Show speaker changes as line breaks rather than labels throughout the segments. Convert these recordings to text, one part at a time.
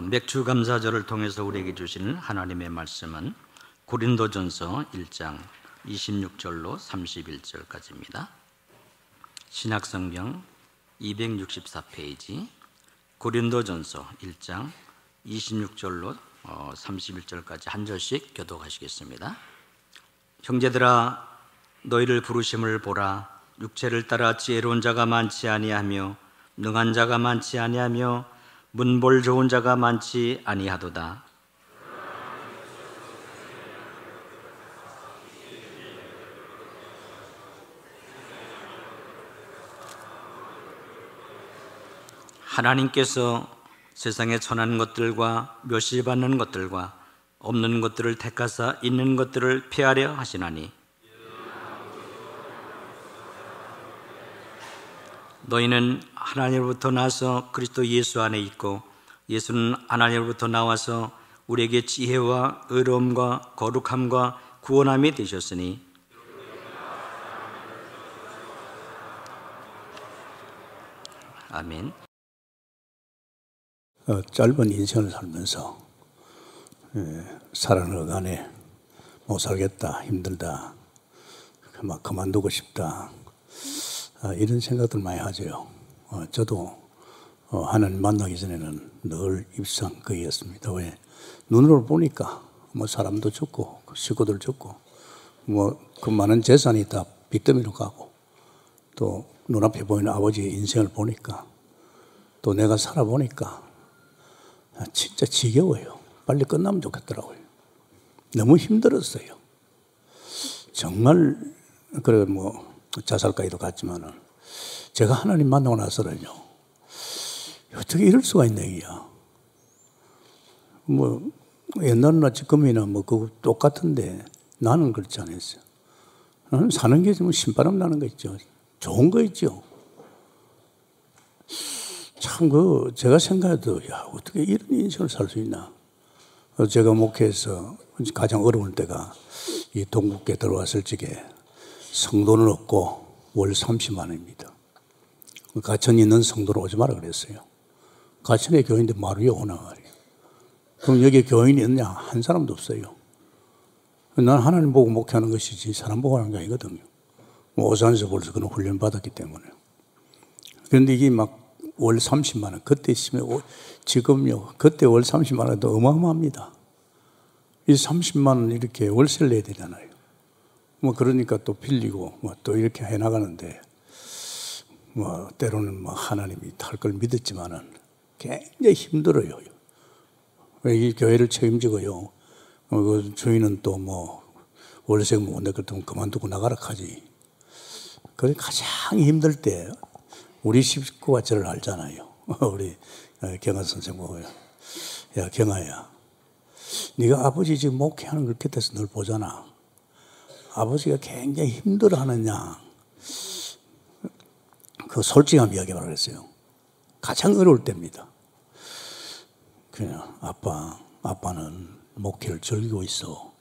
맥주 감사절을 통해서 우리에게 주시는 하나님의 말씀은 고린도전서 1장 26절로 31절까지입니다. 신약성경 264페이지 고린도전서 1장 26절로 31절까지 한 절씩 교독하시겠습니다. 형제들아, 너희를 부르심을 보라. 육체를 따라 지혜로운 자가 많지 아니하며 능한 자가 많지 아니하며 문볼 좋은 자가 많지 아니하도다. 하나님께서 세상에 천한 것들과 멸시받는 것들과 없는 것들을 택하사 있는 것들을 폐하려 하시나니 너희는 하나님으로부터 나서 그리스도 예수 안에 있고 예수는 하나님으로부터 나와서 우리에게 지혜와 의로움과 거룩함과 구원함이 되셨으니 아멘.
짧은 인생을 살면서 살아는 어간에 못 살겠다, 힘들다, 막 그만두고 싶다, 이런 생각들 많이 하죠. 저도 하나님 만나기 전에는 늘 입상거의였습니다. 왜? 눈으로 보니까 뭐 사람도 죽고 식구들 죽고 뭐 그 많은 재산이 다 빚더미로 가고 또 눈앞에 보이는 아버지의 인생을 보니까 또 내가 살아보니까 진짜 지겨워요. 빨리 끝나면 좋겠더라고요. 너무 힘들었어요. 정말 그래 뭐 자살까지도 갔지만은 제가 하나님 만나고 나서는요, 어떻게 이럴 수가 있나 이야. 뭐 옛날이나 지금이나 뭐 그거 똑같은데 나는 그렇지 않았어요. 나는 사는 게 좀 신바람 나는 거 있죠. 좋은 거 있죠. 참 제가 생각해도 야 어떻게 이런 인생을 살 수 있나. 제가 목회에서 가장 어려울 때가 이 동국에 들어왔을 적에 성도는 없고 월 30만 원입니다. 가천에 있는 성도로 오지 마라 그랬어요. 가천에 교인인데 마루에 오나 말이에요. 그럼 여기 교인이 있느냐? 한 사람도 없어요. 난 하나님 보고 목회하는 것이지 사람 보고 하는 게 아니거든요. 오산에서 벌써 그런 훈련 받았기 때문에. 그런데 이게 막 월 30만 원, 그때 있으면 지금요, 그때 월 30만 원도 어마어마합니다. 이 30만 원 이렇게 월세를 내야 되잖아요. 뭐 그러니까 또 빌리고 뭐 또 이렇게 해 나가는데 뭐 때로는 뭐 하나님이 할 걸 믿었지만은 굉장히 힘들어요. 이 교회를 책임지고요. 그 주인은 또 뭐 월세가 못 낼 것 같으면 그만두고 나가라 하지. 그래 가장 힘들 때 우리 식구가 저를 알잖아요. 우리 경아 선생 보고요. 야 경아야, 네가 아버지 지금 목회하는 걸 곁에서 늘 보잖아. 아버지가 굉장히 힘들어하느냐. 그 솔직한 이야기를 그랬어요. 가장 어려울 때입니다. 그냥 아빠는 목회를 즐기고 있어.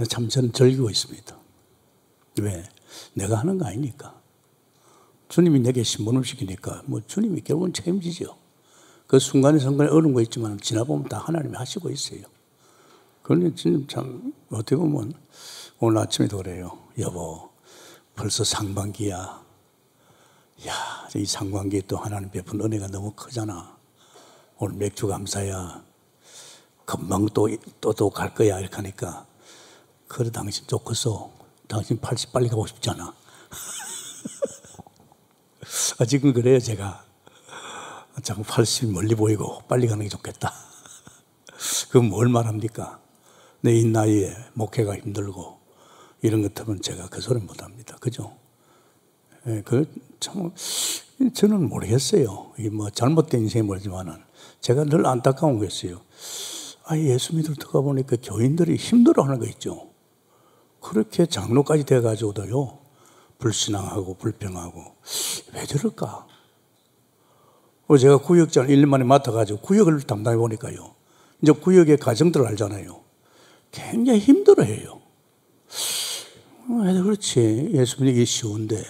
참 저는 즐기고 있습니다. 왜? 내가 하는 거 아니니까. 주님이 내게 심부름 시키니까 뭐 주님이 결국은 책임지죠. 그 순간에 어려운 거 있지만 지나보면 다 하나님이 하시고 있어요. 그런데 지금 참 어떻게 보면 오늘 아침에도 그래요. 여보, 벌써 상반기야. 야, 이 상반기에 또 하나님 베푼 은혜가 너무 크잖아. 오늘 맥주 감사야. 금방 또 갈 거야. 이렇게 하니까. 그래, 당신 좋겠어. 당신 80 빨리 가고 싶잖아. 지금 그래요, 제가. 자꾸 80 멀리 보이고 빨리 가는 게 좋겠다. 그건 뭘 말합니까? 내 이 나이에 목회가 힘들고 이런 것 하면 제가 그 소리 못 합니다. 그죠? 예, 참, 저는 모르겠어요. 이게 뭐 잘못된 인생이 모르지만은 제가 늘 안타까운 거였어요. 예수 믿으러 들어가 보니까 교인들이 힘들어 하는 거 있죠. 그렇게 장로까지 돼가지고도요, 불신앙하고 불평하고 왜 저럴까? 제가 구역장을 1년 만에 맡아가지고 구역을 담당해 보니까요, 이제 구역의 가정들을 알잖아요. 굉장히 힘들어해요. 그렇지. 예수 믿기 쉬운데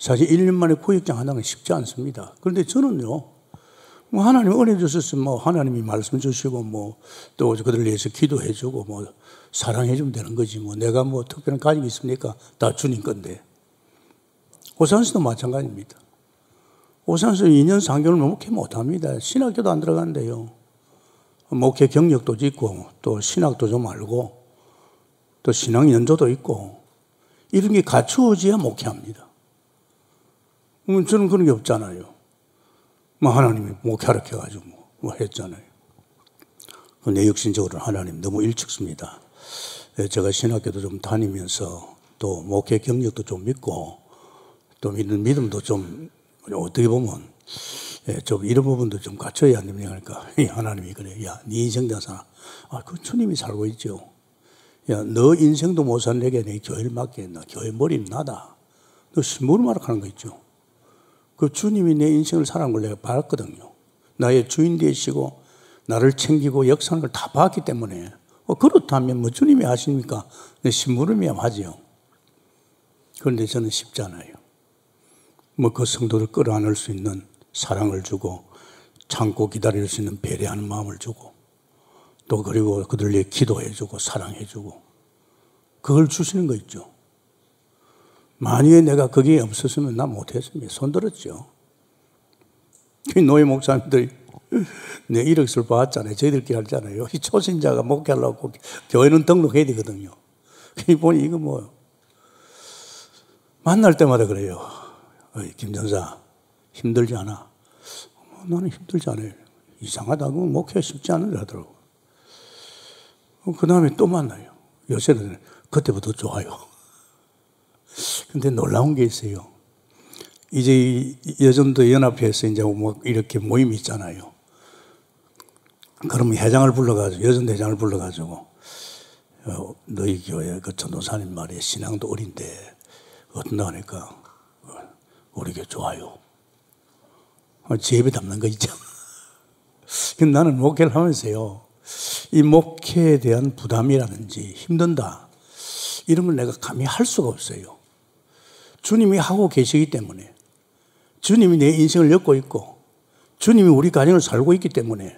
사실 1년 만에 구역장 하는 건 쉽지 않습니다. 그런데 저는요, 뭐 하나님 은혜 주셨으면 뭐 하나님이 말씀 주시고 뭐 또 그들을 위해서 기도해 주고 뭐 사랑해 주면 되는 거지 뭐 내가 뭐 특별한 가지고 있습니까? 다 주님 건데. 오산수도 마찬가지입니다. 오산수 2년 3개월 목회 못합니다. 신학교도 안 들어간대요. 목회 경력도 있고 또 신학도 좀 알고 또 신앙 연조도 있고 이런 게 갖추어져야 목회합니다. 저는 그런 게 없잖아요. 뭐 하나님이 목회하라 해가지고 뭐 했잖아요. 내 육신적으로 하나님 너무 일찍 씁니다. 제가 신학교도 좀 다니면서 또 목회 경력도 좀 믿고 또 믿음도 좀 어떻게 보면 좀 이런 부분도 좀 갖춰야 안 됩니까? 그러니까 하나님이 그래. 야, 네 인생 다 살아. 그 주님이 살고 있죠. 야, 너 인생도 못 산 내게 내 교회를 맡겠나? 교회 머리는 나다. 너 심부름하러 가는 거 있죠. 그 주님이 내 인생을 살아온 걸 내가 봤거든요. 나의 주인 되시고 나를 챙기고 역사하는 걸 다 봤기 때문에 그렇다면 뭐 주님이 하십니까? 내 심부름이야 하지요. 그런데 저는 쉽잖아요. 뭐 그 성도를 끌어안을 수 있는 사랑을 주고 참고 기다릴 수 있는 배려하는 마음을 주고 또 그리고 그들을 위해 기도해 주고 사랑해 주고 그걸 주시는 거 있죠. 만약에 내가 그게 없었으면 나 못했습니다. 손들었죠. 노예 목사님들이 내 이력서를 봤잖아요. 저희들끼리 하잖아요. 이 초신자가 목회하려고 교회는 등록해야 되거든요. 보니 이거 뭐 만날 때마다 그래요. 김 전사 힘들지 않아? 나는 힘들지 않아요. 이상하다고 목회 쉽지 않은데 하더라고. 그 다음에 또 만나요. 요새는 그때부터 좋아요. 근데 놀라운 게 있어요. 이제 여전도 연합회에서 이제 뭐 이렇게 모임이 있잖아요. 그러면 회장을 불러가지고, 여전 회장을 불러가지고, 너희 교회 그 전도사님 말이야. 신앙도 어린데, 어떤다 하니까, 우리 교회 좋아요. 제 입에 담는 거 있죠. 근데 나는 목회를 하면서요. 이 목회에 대한 부담이라든지 힘든다. 이런 걸 내가 감히 할 수가 없어요. 주님이 하고 계시기 때문에 주님이 내 인생을 엮고 있고 주님이 우리 가정을 살고 있기 때문에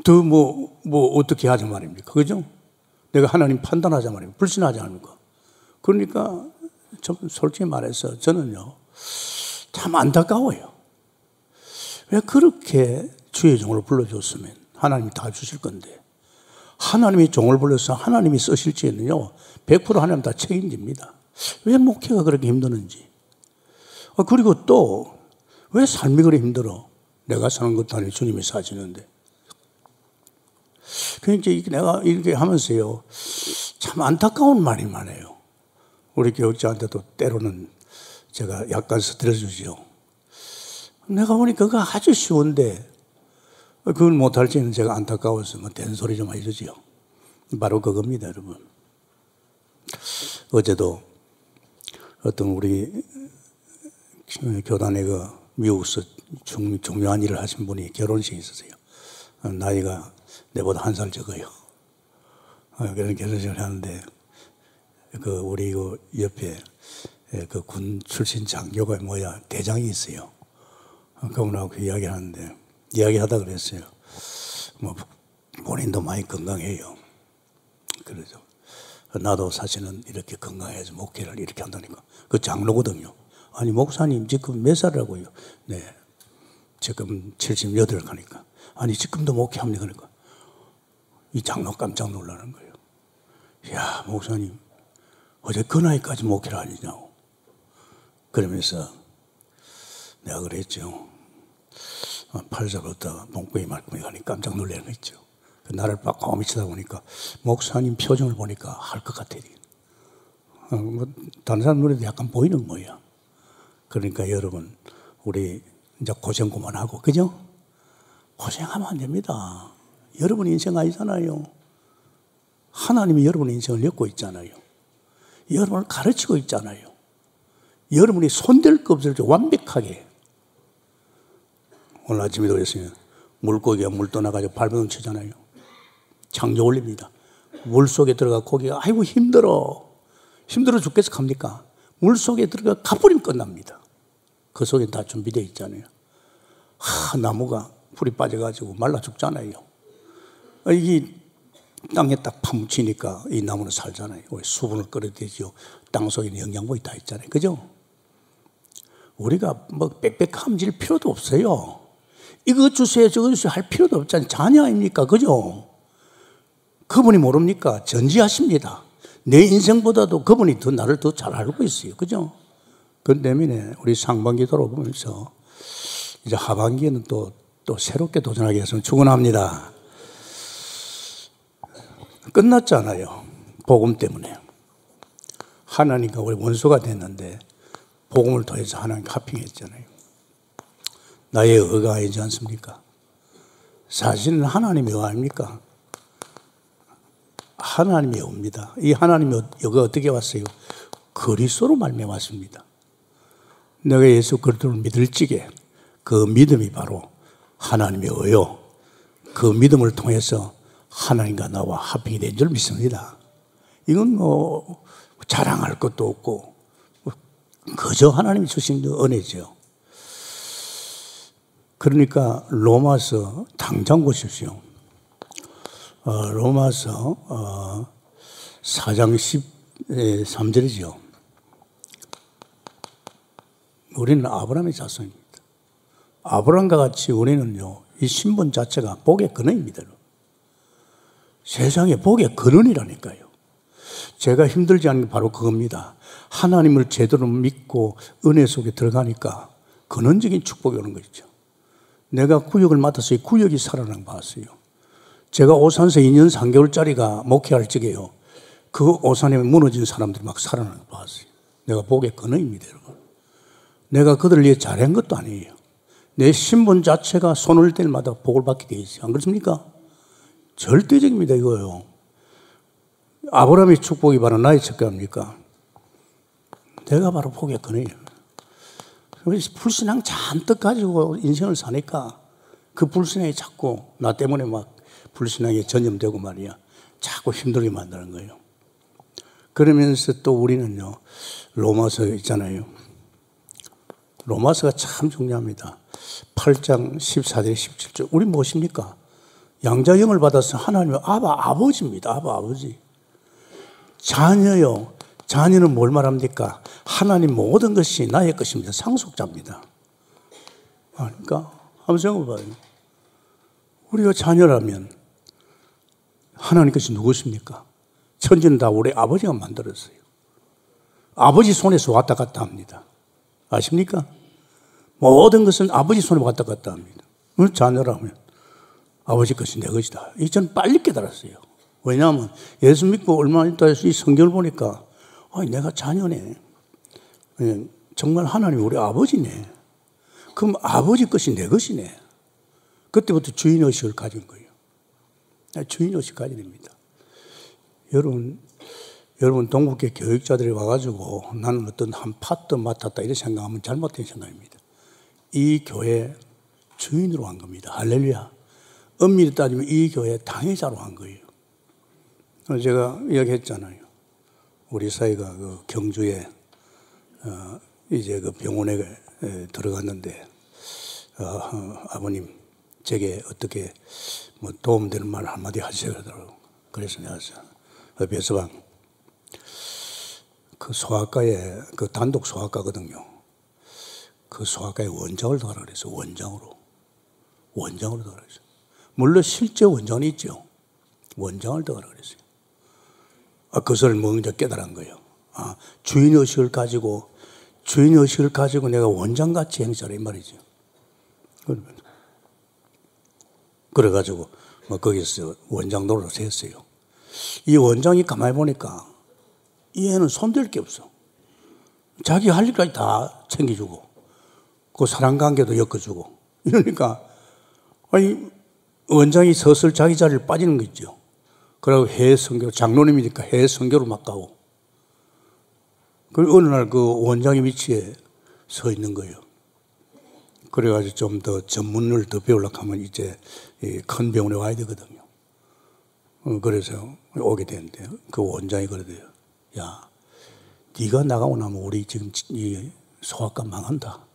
더 뭐 어떻게 하자 말입니까? 그죠? 내가 하나님 판단하자 말입니까? 불신하자 말입니까? 그러니까 좀 솔직히 말해서 저는요 참 안타까워요. 왜 그렇게 주의 종을 불러줬으면 하나님이 다 주실 건데 하나님이 종을 불러서 하나님이 쓰실지는요 100% 하나님 다 책임집니다. 왜 목회가 그렇게 힘드는지 그리고 또 왜 삶이 그렇게 힘들어? 내가 사는 것도 아니고 주님이 사시는데 그러니까 내가 이렇게 하면서요 참 안타까운 말이 많아요. 우리 교육자한테도 때로는 제가 약간 스트레스 주죠. 내가 보니까 그거 아주 쉬운데 그걸 못할지는 제가 안타까워서 뭐 된소리 좀 해주지요. 바로 그겁니다, 여러분. 어제도 어떤 우리 교단의 그 미국에서 중요한 일을 하신 분이 결혼식이 있었어요. 나이가 내보다 1살 적어요. 그런 결혼식을 하는데 그 우리 그 옆에 그 군 출신 장교가 대장이 있어요. 그분하고 이야기하는데 이야기하다 그랬어요. 뭐 본인도 많이 건강해요. 그래서 나도 사실은 이렇게 건강해서 목회를 이렇게 한다니까. 그 장로거든요. 아니 목사님 지금 몇 살이라고요? 네, 지금 78 가니까. 아니 지금도 목회합니까? 그러니까 이 장로 깜짝 놀라는 거예요. 야 목사님 어제 그 나이까지 목회를 하시냐고. 그러면서 내가 그랬죠. 8살부터 목구이 말끔히 가니 깜짝 놀라는 거 있죠. 나를 빡빡 미치다 보니까 목사님 표정을 보니까 할 것 같아. 뭐 다른 사람 눈에도 약간 보이는 거야. 그러니까 여러분 우리 이제 고생 그만하고 그죠? 고생하면 안 됩니다. 여러분 인생 아니잖아요. 하나님이 여러분의 인생을 엮고 있잖아요. 여러분을 가르치고 있잖아요. 여러분이 손댈 것 없을 때 완벽하게. 오늘 아침에도 그랬어요. 물고기가 물 떠나가지고 발버둥 치잖아요. 창조 올립니다. 물 속에 들어가 고기가 아이고 힘들어 죽겠어 합니까? 물 속에 들어가 가버리면 끝납니다. 그 속에 다 준비되어 있잖아요. 나무가 풀이 빠져가지고 말라 죽잖아요. 이게 땅에 딱 파묻히니까 이 나무는 살잖아요. 수분을 끌어들이죠. 땅 속에는 영양분이 다 있잖아요. 그죠? 우리가 뭐 빽빽함질 필요도 없어요. 이거 주세요, 저거 주세요 할 필요도 없잖아요. 자녀 아닙니까? 그죠? 그분이 모릅니까? 전지하십니다. 내 인생보다도 그분이 나를 더 잘 알고 있어요. 그죠? 그 때문에 우리 상반기 돌아보면서 이제 하반기에는 또 새롭게 도전하기 위해서 축원합니다. 끝났잖아요. 복음 때문에. 하나님과 우리 원수가 됐는데 복음을 통해서 하나님 합평했잖아요. 나의 의가 아니지 않습니까? 사실은 하나님의 의 아닙니까? 하나님의 의입니다. 이 하나님의 의가 어떻게 왔어요? 그리스도로 말미암아 왔습니다. 내가 예수 그리스도를 믿을지게 그 믿음이 바로 하나님의 의요. 그 믿음을 통해서 하나님과 나와 합평이 된 줄 믿습니다. 이건 뭐 자랑할 것도 없고 그저 하나님이 주신 은혜죠. 그러니까 로마서 당장 보십시오. 로마서 4장 13절이죠. 우리는 아브라함의 자손입니다. 아브라함과 같이 우리는요, 이 신분 자체가 복의 근원입니다. 세상에 복의 근원이라니까요. 제가 힘들지 않은 게 바로 그겁니다. 하나님을 제대로 믿고 은혜 속에 들어가니까 근원적인 축복이 오는 거죠. 내가 구역을 맡아서 이 구역이 살아난 거 봤어요. 제가 오산서 2년 3개월짜리가 목회할 적에요. 그 오산에 무너진 사람들이 막 살아나는 거 봤어요. 내가 복의 근원입니다, 여러분. 내가 그들을 위해 잘한 것도 아니에요. 내 신분 자체가 손을 댈 마다 복을 받게 되어 있어요. 안 그렇습니까? 절대적입니다, 이거요. 아브라함의 축복이 바로 나의 축복입니까? 내가 바로 복의 근원이에요. 불신앙 잔뜩 가지고 인생을 사니까 그 불신앙이 자꾸 나 때문에 막 불신앙에 전염되고 말이야. 자꾸 힘들게 만드는 거예요. 그러면서 또 우리는요, 로마서 있잖아요. 로마서가 참 중요합니다. 8장 14절 17절. 우리 무엇입니까? 양자형을 받아서 하나님의 아버지입니다. 아버지. 자녀요. 자녀는 뭘 말합니까? 하나님 모든 것이 나의 것입니다. 상속자입니다. 그러니까 한번 생각해봐요. 우리가 자녀라면 하나님 것이 누구십니까? 천지는 다 우리 아버지가 만들었어요. 아버지 손에서 왔다 갔다 합니다. 아십니까? 모든 것은 아버지 손에 왔다 갔다 합니다. 자녀라면 아버지 것이 내 것이다. 이 전 빨리 깨달았어요. 왜냐하면 예수 믿고 얼마 있다 해서 이 성경을 보니까 내가 자녀네. 정말 하나님 우리 아버지네. 그럼 아버지 것이 내 것이네. 그때부터 주인의식을 가진 거예요. 주인의식 가져야 됩니다. 여러분 동국계 교육자들이 와가지고 나는 어떤 한 파트 맡았다 이렇게 생각하면 잘못된 생각입니다. 이 교회 주인으로 한 겁니다. 할렐루야. 엄밀히 따지면 이 교회 당회자로 한 거예요. 제가 이야기했잖아요. 우리 사이가 그 경주에 이제 그 병원에 들어갔는데 아버님 제게 어떻게 뭐 도움되는 말 한마디 하세요 그러더라고요. 그래서 내가 배서방 그 소아과에 그 단독 소아과거든요. 그 소아과에 원장을 더 하라 그래서 원장으로 더 하라 그랬어요. 물론 실제 원장이 있죠. 원장을 더 하라 그랬어요. 그것을 먼저 깨달은 거예요. 주인의식을 가지고 내가 원장같이 행사를 이 말이죠. 그래가지고 거기서 원장 노릇을 했어요. 이 원장이 가만히 보니까 이 애는 손댈 게 없어. 자기 할 일까지 다 챙겨주고 그 사랑관계도 엮어주고 이러니까 원장이 서슬 자기 자리를 빠지는 거 있죠. 그리고 해외 선교, 장로님이니까 해외 선교를 막 가고. 그리고 어느 날 그 원장의 위치에 서 있는 거예요. 그래가지고 좀 더 전문을 더 배우려고 하면 이제 큰 병원에 와야 되거든요. 그래서 오게 되는데 그 원장이 그러대요. 야, 네가 나가고 나면 우리 지금 이 소아과 망한다.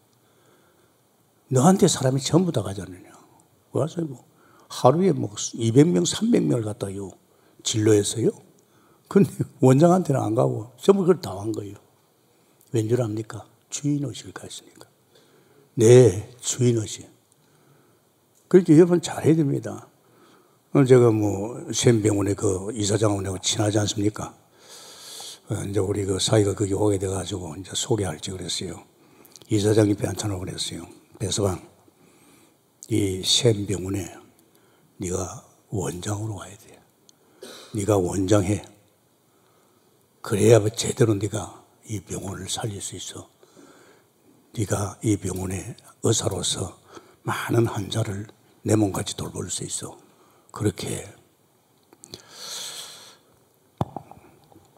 너한테 사람이 전부 다 가지 않느냐. 와서 뭐 하루에 뭐 200명, 300명을 갖다요 진료했어요. 근데 원장한테는 안 가고 전부 그걸 다 한 거예요. 왠줄 압니까? 주인의식을 가있으니까. 네, 주인의식. 그러니까 여러분 잘해야 됩니다. 제가 뭐 샘병원의 그 이사장하고 친하지 않습니까? 이제 우리 그 사이가 거기 오게 돼가지고 이제 소개할지 그랬어요. 이사장이 배한찬하고 그랬어요. 배서방, 이 샘병원에 네가 원장으로 와야 돼. 네가 원장해. 그래야 제대로 네가 이 병원을 살릴 수 있어. 네가 이 병원의 의사로서 많은 환자를 내 몸같이 돌볼 수 있어. 그렇게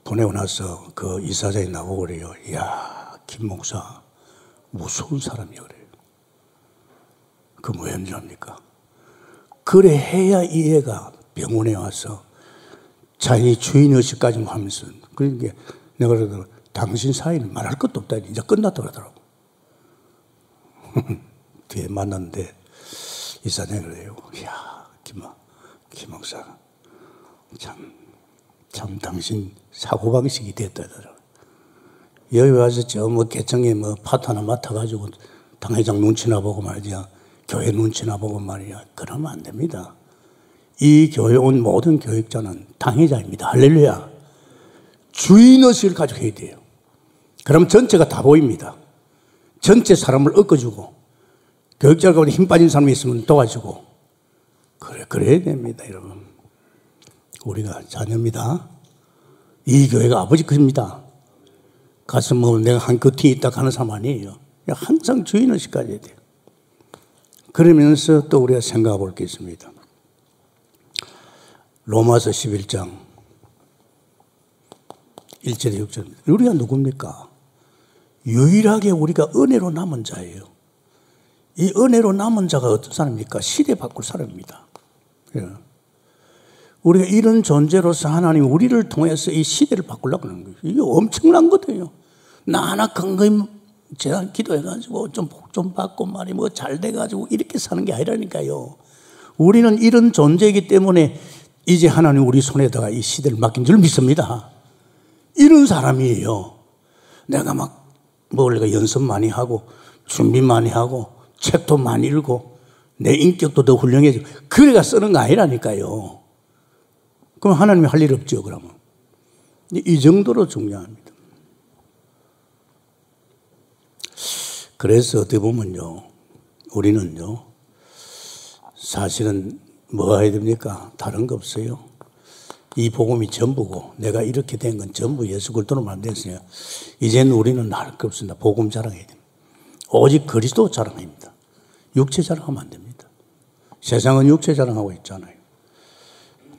보내고 나서 그 이사장이 나보고 그래요. 이야, 김 목사 무서운 사람이야 그래요. 그 뭐였는 줄 압니까? 그래 해야 이 애가 병원에 와서 자기 주인의식까지 하면서, 그러니까 내가 그래도 당신 사이는 말할 것도 없다. 이제 끝났다 그러더라고. 뒤에 만났는데 이사장이 그래요. 이야, 김 목사 참 당신 사고방식이 됐다. 여기 와서 저 뭐 개청에 뭐 파트 하나 맡아가지고 당회장 눈치나 보고 말이야. 교회 눈치나 보고 말이야. 그러면 안 됩니다. 이 교회 온 모든 교육자는 당회자입니다. 할렐루야. 주인의식을 가지고 해야 돼요. 그럼 전체가 다 보입니다. 전체 사람을 엮어주고 교육자 가운데 힘 빠진 사람이 있으면 도와주고 그래야 됩니다. 여러분. 우리가 자녀입니다. 이 교회가 아버지 것입니다. 가서 뭐 내가 한 겉이 있다 하는 사람 아니에요. 항상 주인의식 가져야 돼요. 그러면서 또 우리가 생각해 볼 게 있습니다. 로마서 11장 1절에 6절. 우리가 누굽니까? 유일하게 우리가 은혜로 남은 자예요. 이 은혜로 남은 자가 어떤 사람입니까? 시대 바꿀 사람입니다. 우리가 이런 존재로서 하나님이 우리를 통해서 이 시대를 바꾸려고 하는 거예요. 이게 엄청난 거예요. 나 하나 건강히 제가 기도해가지고 좀 복 좀 받고 말이 뭐 잘 돼가지고 이렇게 사는 게 아니라니까요. 우리는 이런 존재이기 때문에 이제 하나님 우리 손에다가 이 시대를 맡긴 줄 믿습니다. 이런 사람이에요. 내가 막 뭐랄까 연습 많이 하고 준비 많이 하고 책도 많이 읽고 내 인격도 더 훌륭해지고 그래가 쓰는 거 아니라니까요. 그럼 하나님이 할 일 없죠. 그러면 이 정도로 중요합니다. 그래서 어떻게 보면요, 우리는요 사실은 뭐 해야 됩니까? 다른 거 없어요. 이 복음이 전부고 내가 이렇게 된 건 전부 예수 그리스도로 만들었어요. 이제는 우리는 할 거 없습니다. 복음 자랑해야 됩니다. 오직 그리스도 자랑합니다. 육체 자랑하면 안 됩니다. 세상은 육체 자랑하고 있잖아요.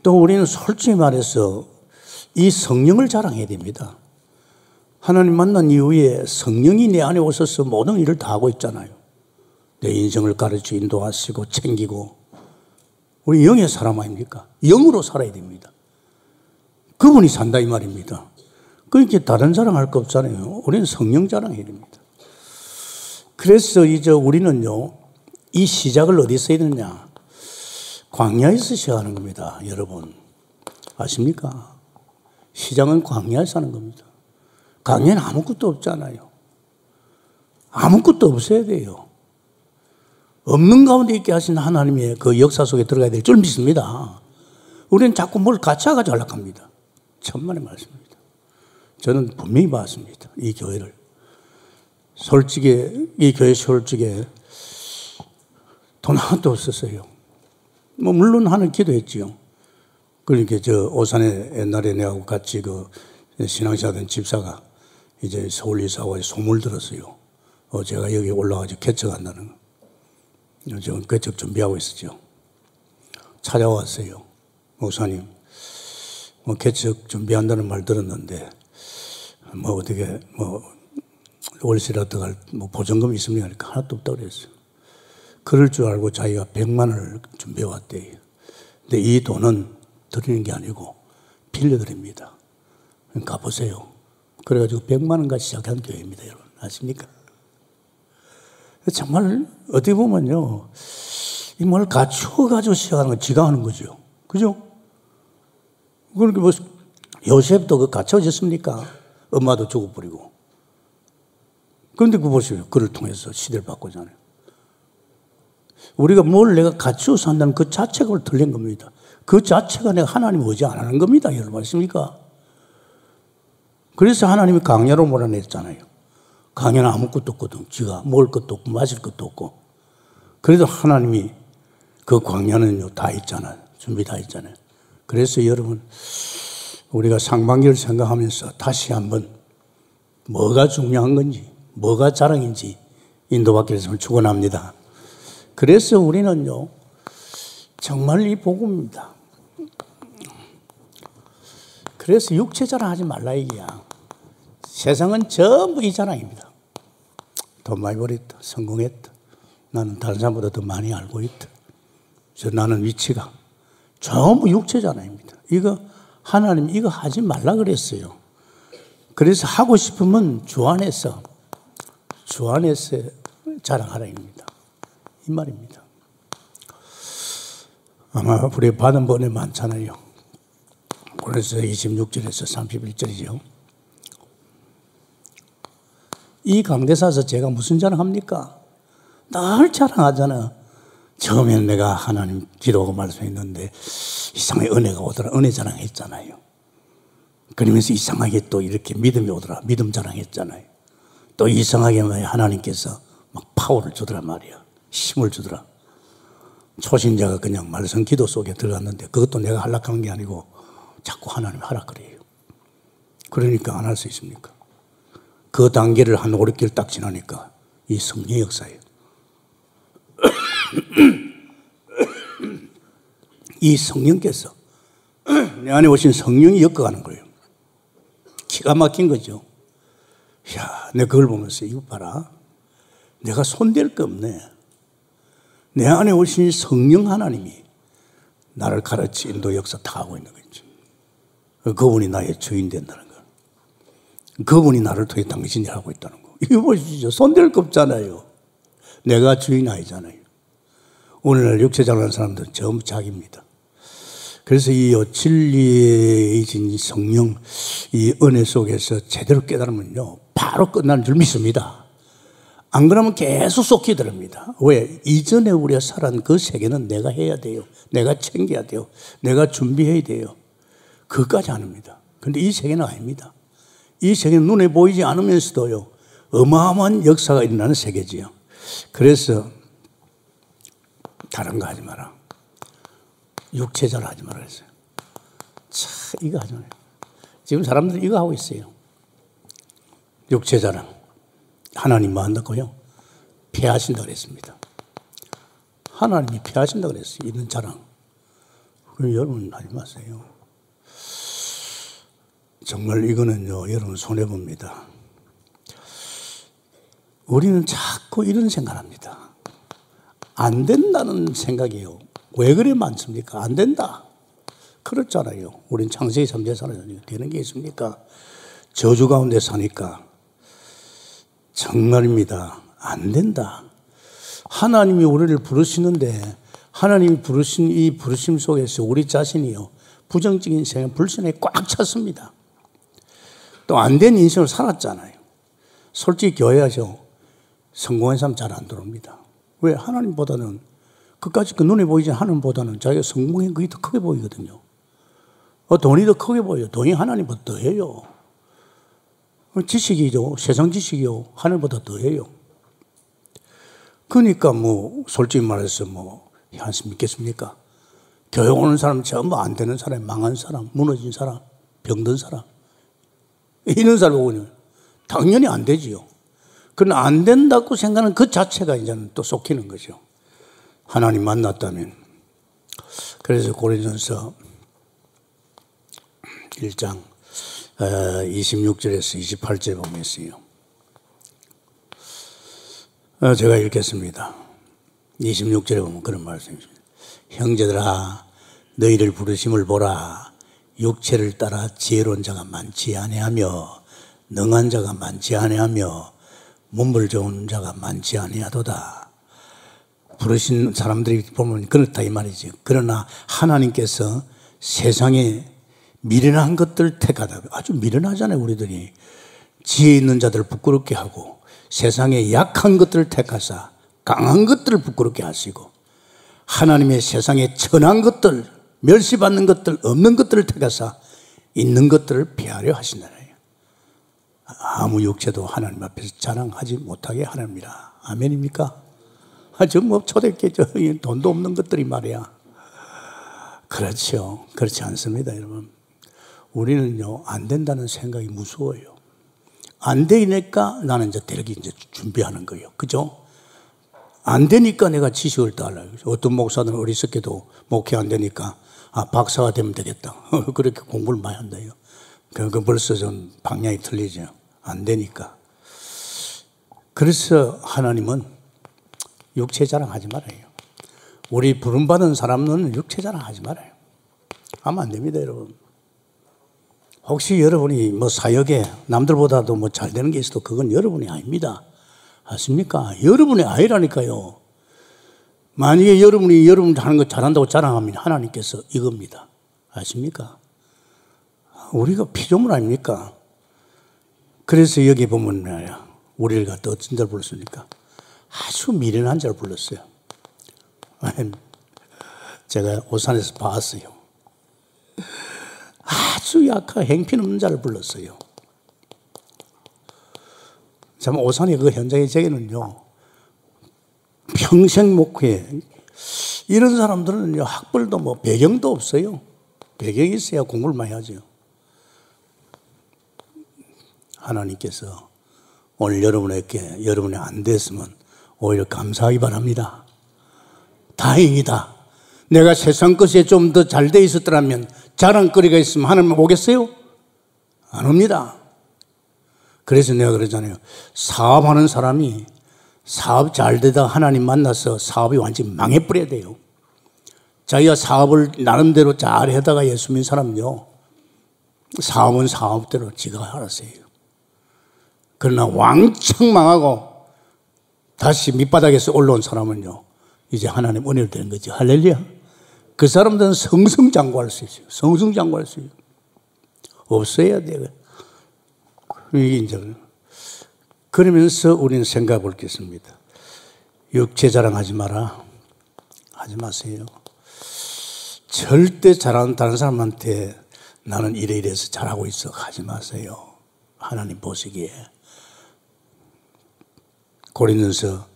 또 우리는 솔직히 말해서 이 성령을 자랑해야 됩니다. 하나님 만난 이후에 성령이 내 안에 오셔서 모든 일을 다 하고 있잖아요. 내 인생을 가르쳐 인도하시고 챙기고. 우리 영의 사람 아닙니까? 영으로 살아야 됩니다. 그분이 산다 이 말입니다. 그러니까 다른 자랑할 거 없잖아요. 우리는 성령 자랑해야 됩니다. 그래서 이제 우리는요 이 시작을 어디서 해야 되느냐? 광야에서 시작하는 겁니다. 여러분 아십니까? 시작은 광야에서 하는 겁니다. 광야는 아무것도 없잖아요. 아무것도 없어야 돼요. 없는 가운데 있게 하신 하나님의 그 역사 속에 들어가야 될 줄 믿습니다. 우리는 자꾸 뭘 갖춰가지고 하려고 합니다. 천만의 말씀입니다. 저는 분명히 봤습니다. 이 교회를. 솔직히 이 교회 솔직히 돈 하나도 없었어요. 뭐 물론 하는 기도했지요. 그러니까 저 오산에 옛날에 내하고 같이 그 신앙시하던 집사가 이제 서울 이사와 소문을 들었어요. 제가 여기 올라가서 개척한다는 거. 지금 개척 준비하고 있었죠. 찾아왔어요. 목사님, 뭐 개척 준비한다는 말 들었는데 뭐 어떻게 뭐 월세라도 갈 뭐 보증금 있습니까? 그러니까 하나도 없다고 그랬어요. 그럴 줄 알고 자기가 100만 원을 준비해 왔대요. 근데 이 돈은 드리는 게 아니고 빌려드립니다. 가보세요. 그래가지고 100만 원까지 시작한 교회입니다, 여러분. 아십니까? 정말 어떻게 보면요, 이 뭘 갖추어가지고 시작하는 건 지가 하는 거죠. 그죠? 그러니까 뭐 요셉도 그 갖춰졌습니까? 엄마도 죽어버리고. 그런데 그 보세요. 그를 통해서 시대를 바꾸잖아요. 우리가 뭘 내가 갖추어서 한다는 그 자체가 틀린 겁니다. 그 자체가 내가 하나님 의지 안 하는 겁니다. 여러분 아십니까? 그래서 하나님이 강야로 몰아냈잖아요. 강야는 아무것도 없거든. 지가 먹을 것도 없고 마실 것도 없고. 그래도 하나님이 그 광야는요 다 있잖아요. 준비 다 있잖아요. 그래서 여러분 우리가 상반기를 생각하면서 다시 한번 뭐가 중요한 건지 뭐가 자랑인지 인도받게 됐으면 축원합니다. 그래서 우리는요 정말 이 복음입니다. 그래서 육체 자랑하지 말라 이게야. 세상은 전부 이 자랑입니다. 돈 많이 벌었다. 성공했다. 나는 다른 사람보다 더 많이 알고 있다. 나는 위치가 전부 육체 자랑입니다. 이거 하나님 이거 하지 말라 그랬어요. 그래서 하고 싶으면 주 안에서 자랑하라입니다. 이 말입니다. 아마 우리 받은 번에 많잖아요. 그래서 26절에서 31절이죠. 이 강대사에서 제가 무슨 자랑합니까? 늘 자랑하잖아. 처음에는 내가 하나님 기도하고 말씀했는데 이상하게 은혜가 오더라. 은혜 자랑했잖아요. 그러면서 이상하게 또 이렇게 믿음이 오더라. 믿음 자랑했잖아요. 또 이상하게 하나님께서 막 파워를 주더라 말이야. 힘을 주더라. 초신자가 그냥 말씀 기도 속에 들어갔는데 그것도 내가 하락하는 게 아니고 자꾸 하나님 하라 그래요. 그러니까 안 할 수 있습니까? 그 단계를 한 5, 6개월 딱 지나니까 이 성령의 역사예요. 이 성령께서 내 안에 오신 성령이 엮어가는 거예요. 기가 막힌 거죠. 야, 내가 그걸 보면서 이거 봐라. 내가 손댈 거 없네. 내 안에 오신 성령 하나님이 나를 가르치 인도 역사 다 하고 있는 거죠. 그분이 나의 주인 된다는 거. 그분이 나를 통해 당신이 하고 있다는 거. 이거 보시죠. 손댈 거 없잖아요. 내가 주인 아니잖아요. 오늘날 육체자라는 사람들은 전부 자기입니다. 그래서 이 진리의 성령, 이 은혜 속에서 제대로 깨달으면요, 바로 끝나는 줄 믿습니다. 안 그러면 계속 쏟기 들습니다. 왜? 이전에 우리가 살았던 그 세계는 내가 해야 돼요. 내가 챙겨야 돼요. 내가 준비해야 돼요. 그것까지 안 합니다. 그런데 이 세계는 아닙니다. 이 세계는 눈에 보이지 않으면서도요, 어마어마한 역사가 일어나는 세계지요. 그래서 다른 거 하지 마라. 육체자를 하지 마라 했어요. 참, 이거 하지 마라. 지금 사람들이 이거 하고 있어요. 육체자랑. 하나님 뭐 한다고요? 피하신다 그랬습니다. 하나님이 피하신다 그랬어요. 이런 자랑. 그럼 여러분 하지 마세요. 정말 이거는요, 여러분 손해봅니다. 우리는 자꾸 이런 생각을 합니다. 안 된다는 생각이에요. 왜 그래 많습니까? 안 된다. 그렇잖아요. 우린 창세기 3제 살아가니까 되는 게 있습니까? 저주 가운데 사니까 정말입니다. 안 된다. 하나님이 우리를 부르시는데 하나님이 부르신 이 부르심 속에서 우리 자신이요, 부정적인 생각, 불신에 꽉 찼습니다. 또 안 된 인생을 살았잖아요. 솔직히 교회하죠. 성공한 사람 잘 안 들어옵니다. 왜? 하나님보다는 그까짓 그 눈에 보이지 하나님보다는 자기가 성공한 그게 더 크게 보이거든요. 돈이 더 크게 보여요. 돈이 하나님보다 더해요. 지식이죠. 세상 지식이요. 하늘보다 더해요. 그러니까 뭐 솔직히 말해서 뭐 한심 믿겠습니까? 교회 오는 사람 전부 안 되는 사람, 망한 사람, 무너진 사람, 병든 사람 이런 사람 보면 당연히 안 되지요. 그러나 안 된다고 생각하는 그 자체가 이제는 또 속히는 거죠. 하나님 만났다면. 그래서 고린도전서 1장 26절에서 28절 보면 있어요. 제가 읽겠습니다. 26절에 보면 그런 말씀입니다. 형제들아, 너희를 부르심을 보라. 육체를 따라 지혜로운 자가 많지 아니하며 능한 자가 많지 아니하며 문물 좋은 자가 많지 아니하도다. 부르신 사람들이 보면 그렇다 이 말이지. 그러나 하나님께서 세상에 미련한 것들 택하다. 아주 미련하잖아요, 우리들이. 지혜 있는 자들을 부끄럽게 하고 세상에 약한 것들을 택하사 강한 것들을 부끄럽게 하시고 하나님의 세상에 천한 것들, 멸시받는 것들, 없는 것들을 택하사 있는 것들을 피하려 하신다네요. 아무 육체도 하나님 앞에서 자랑하지 못하게 하나님이라. 아멘입니까? 저 뭐 초대교회 돈도 없는 것들이 말이야. 그렇죠. 그렇지 않습니다, 여러분. 우리는요, 안 된다는 생각이 무서워요. 안 되니까 나는 이제 대략 이제 준비하는 거예요. 그죠? 안 되니까 내가 지식을 달라요. 어떤 목사들은 어리석게도 목회 안 되니까, 박사가 되면 되겠다. 그렇게 공부를 많이 한다요. 그 벌써 좀 방향이 틀리죠. 안 되니까. 그래서 하나님은 육체 자랑하지 말아요. 우리 부름받은 사람은 육체 자랑하지 말아요. 하면 안 됩니다, 여러분. 혹시 여러분이 뭐 사역에 남들보다도 뭐 잘 되는 게 있어도 그건 여러분이 아닙니다. 아십니까? 여러분이 아니라니까요. 만약에 여러분이 여러분 하는 거 잘한다고 자랑하면 하나님께서 이겁니다. 아십니까? 우리가 피조물 아닙니까? 그래서 여기 보면 우리를 갖다 어떤 자를 불렀습니까? 아주 미련한 자를 불렀어요. 제가 오산에서 봤어요. 아주 약한 행편없는 자를 불렀어요. 참 오산의 그 현장의 제게는요, 평생 목회, 이런 사람들은 학벌도 뭐 배경도 없어요. 배경이 있어야 공부를 많이 하죠. 하나님께서 오늘 여러분에게, 여러분이 안 됐으면 오히려 감사하기 바랍니다. 다행이다. 내가 세상 것에 좀 더 잘 돼 있었더라면 자랑거리가 있으면 하나님 오겠어요? 안 옵니다. 그래서 내가 그러잖아요. 사업하는 사람이 사업 잘 되다 하나님 만나서 사업이 완전히 망해버려야 돼요. 자기가 사업을 나름대로 잘 하다가 예수 믿는 사람은요, 사업은 사업대로 지가 알아서 해요. 그러나 왕창 망하고 다시 밑바닥에서 올라온 사람은요, 이제 하나님 은혜로 되는 거죠. 할렐루야. 그 사람들은 성성장구할 수 있어요. 성성장구할 수 있어요. 없어야 돼요. 그러면서 우리는 생각해 볼 게 있습니다. 육체 자랑하지 마라. 하지 마세요. 절대 다른 사람한테 나는 이래서 잘하고 있어. 하지 마세요. 하나님 보시기에. 고린도서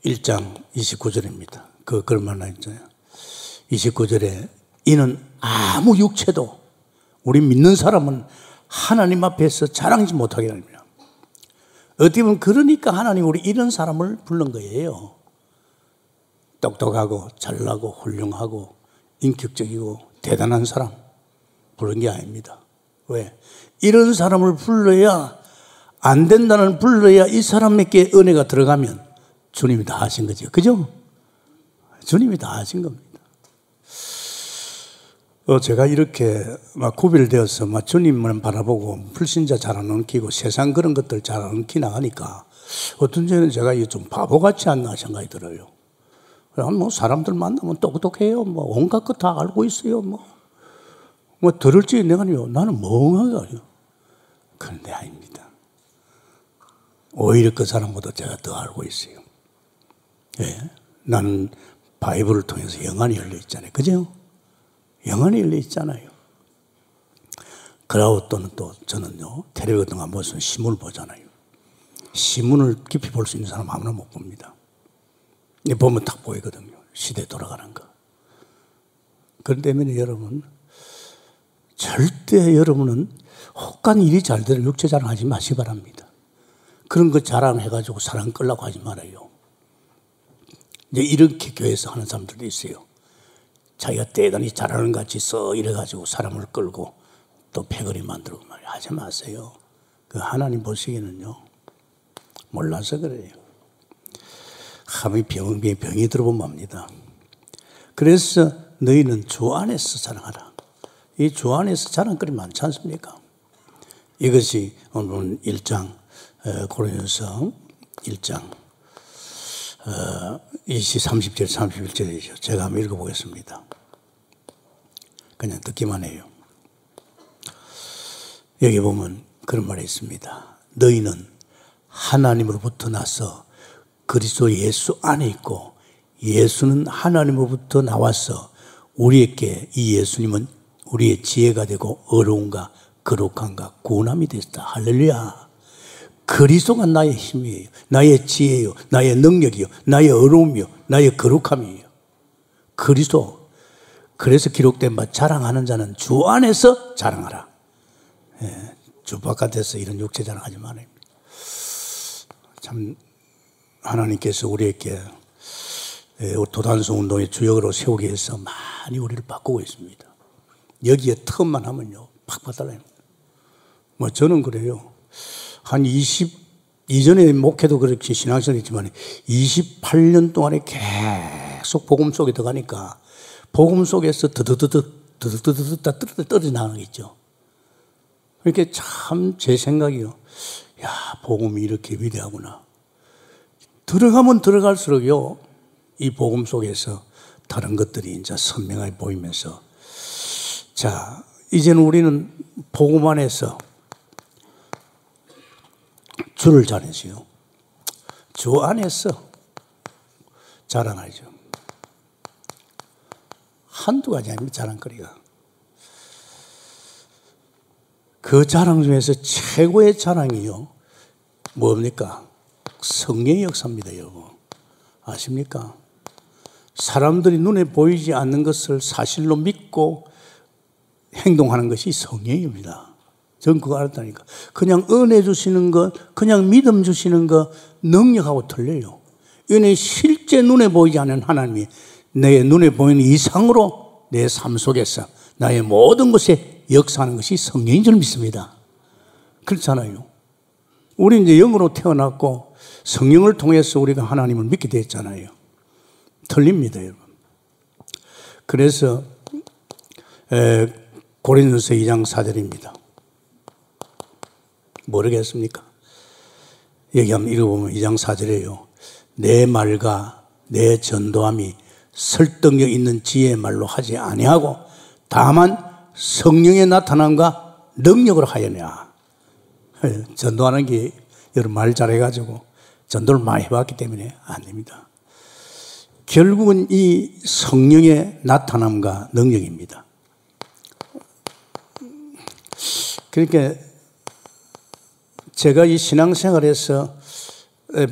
1장 29절입니다. 그걸 말하잖아요. 29절에 이는 아무 육체도 우리 믿는 사람은 하나님 앞에서 자랑하지 못하게 합니다. 어떻게 보면 그러니까 하나님 우리 이런 사람을 부른 거예요. 똑똑하고 잘나고 훌륭하고 인격적이고 대단한 사람 부른 게 아닙니다. 왜? 이런 사람을 불러야, 안 된다는 불러야 이 사람에게 은혜가 들어가면 주님이 다 하신 거죠. 그죠? 주님이 다 하신 겁니다. 제가 이렇게 막 구별되어서 막 주님만 바라보고 불신자 잘 안 엉키고 세상 그런 것들 잘 안 엉키 나가니까 어떤 때는 제가 이게 좀 바보같지 않나 생각이 들어요. 뭐 사람들 만나면 똑똑해요. 뭐 온갖 것 다 알고 있어요. 뭐 들을지 내가요. 나는 멍하게요. 그런데 아닙니다. 오히려 그 사람보다 제가 더 알고 있어요. 예. 나는 바이블을 통해서 영안이 열려 있잖아요. 그죠? 영안이 열려 있잖아요. 그러고 또 저는요, 텔레비 같은 거 안 보면 신문을 보잖아요. 신문을 깊이 볼 수 있는 사람 아무나 못 봅니다. 보면 딱 보이거든요. 시대 돌아가는 거. 그렇기 때문에 여러분, 절대 여러분은 혹간 일이 잘 되는 육체 자랑하지 마시기 바랍니다. 그런 거 자랑해가지고 사람 끌려고 하지 말아요. 이제 이렇게 교회에서 하는 사람들도 있어요. 자기가 대단히 잘하는 것 같이 써 이래가지고 사람을 끌고 또 패거리 만들고 말이야. 하지 마세요. 그 하나님 보시기에는요, 몰라서 그래요. 함이 병이 들어보면 맙니다. 그래서 너희는 주 안에서 자랑하라. 이 주 안에서 자랑거리 많지 않습니까? 이것이 오늘 1장 고린도서 1장 30절 31절이죠. 제가 한번 읽어보겠습니다. 그냥 듣기만 해요. 여기 보면 그런 말이 있습니다. 너희는 하나님으로부터 나서 그리스도 예수 안에 있고 예수는 하나님으로부터 나와서 우리에게 이 예수님은 우리의 지혜가 되고 어려움과 거룩함과 구원함이 됐다. 할렐루야. 그리스도가 나의 힘이에요. 나의 지혜요. 나의 능력이요. 나의 어려움이요. 나의 거룩함이에요. 그리스도. 그래서 기록된 바 자랑하는 자는 주 안에서 자랑하라. 예, 주 바깥에서 이런 육체 자랑하지 말아요. 참 하나님께서 우리에게 도단성 운동의 주역으로 세우기 위해서 많이 우리를 바꾸고 있습니다. 여기에 틈만 하면요 팍 받달라요. 뭐 저는 그래요. 한 이전에 목회도 그렇게 신앙생활 했지만 28년 동안에 계속 복음 속에 들어가니까 복음 속에서 드드드드 떨어져 나가겠죠. 그러니까 참 제 생각이요. 야, 복음이 이렇게 위대하구나. 들어가면 들어갈수록요, 이 복음 속에서 다른 것들이 이제 선명하게 보이면서, 자, 이제는 우리는 복음 안에서 주를 자랑하지요. 주 안에서 자랑하죠. 한두 가지 아닙니다, 자랑거리가. 그 자랑 중에서 최고의 자랑이요. 뭡니까? 성령의 역사입니다, 여러분. 아십니까? 사람들이 눈에 보이지 않는 것을 사실로 믿고 행동하는 것이 성령입니다. 전 그거 알았다니까. 그냥 은혜 주시는 것, 그냥 믿음 주시는 것, 능력하고 틀려요. 은혜 실제 눈에 보이지 않는 하나님이 내 눈에 보이는 이상으로 내 삶 속에서 나의 모든 것에 역사하는 것이 성령인 줄 믿습니다. 그렇잖아요. 우리 이제 영으로 태어났고 성령을 통해서 우리가 하나님을 믿게 됐잖아요. 틀립니다, 여러분. 그래서 고린도서 2장 4절입니다. 모르겠습니까? 여기 한번 읽어보면 2장 4절이에요. 내 말과 내 전도함이 설득력 있는 지혜의 말로 하지 아니하고 다만 성령의 나타남과 능력으로 하였냐. 전도하는 게 여러분 말 잘해가지고 전도를 많이 해봤기 때문에 안 됩니다. 결국은 이 성령의 나타남과 능력입니다. 그러니까 제가 이 신앙생활에서